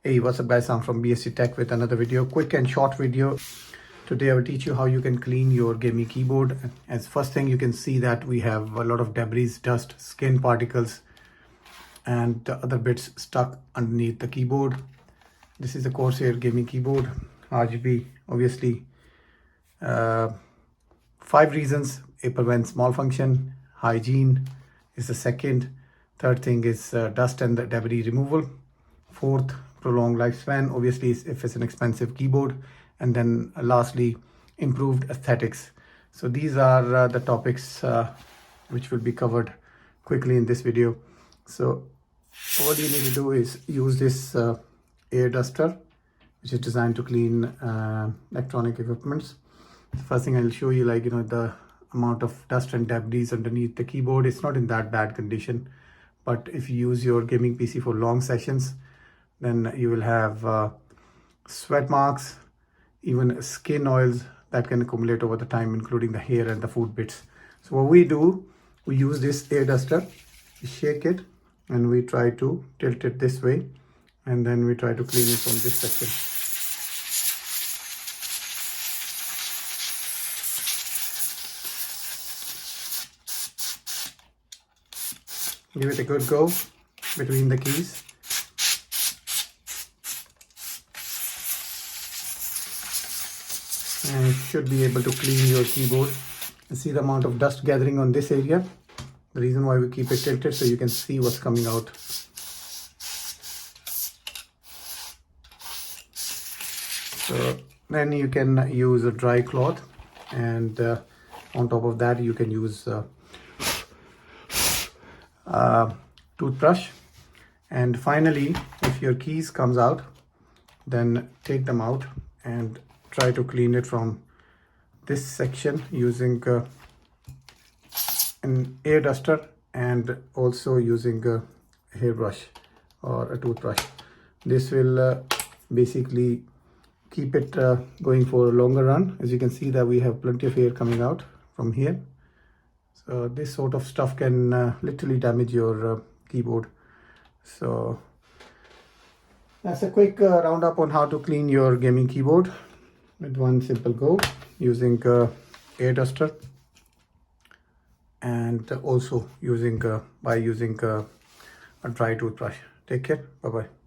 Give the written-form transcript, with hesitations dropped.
Hey, what's up guys, I'm from BSc Tech with another video, quick and short video. Today I will teach you how you can clean your gaming keyboard. As first thing, you can see that we have a lot of debris, dust, skin particles and the other bits stuck underneath the keyboard. This is a Corsair gaming keyboard, RGB. Obviously 5 reasons it prevents malfunction. Hygiene is the second. Third thing is dust and the debris removal. Fourth, prolonged lifespan, obviously if it's an expensive keyboard. And then lastly, improved aesthetics. So these are the topics which will be covered quickly in this video. So all you need to do is use this air duster, which is designed to clean electronic equipments. The first thing I'll show you, the amount of dust and debris underneath the keyboard. It's not in that bad condition, but if you use your gaming PC for long sessions, then you will have sweat marks, even skin oils that can accumulate over the time, including the hair and the food bits. So what we do, we use this air duster, we shake it and we try to tilt it this way, and then we try to clean it from this section. Give it a good go between the keys. And you should be able to clean your keyboard. You see the amount of dust gathering on this area. The reason why we keep it tilted, so you can see what's coming out. So then you can use a dry cloth, and on top of that you can use toothbrush. And finally, if your keys comes out, then take them out and try to clean it from this section using an air duster and also using a hairbrush or a toothbrush. This will basically keep it going for a longer run. As you can see that we have plenty of hair coming out from here. So this sort of stuff can literally damage your keyboard. So that's a quick roundup on how to clean your gaming keyboard with one simple go, using air duster and also using a dry toothbrush. Take care. Bye bye.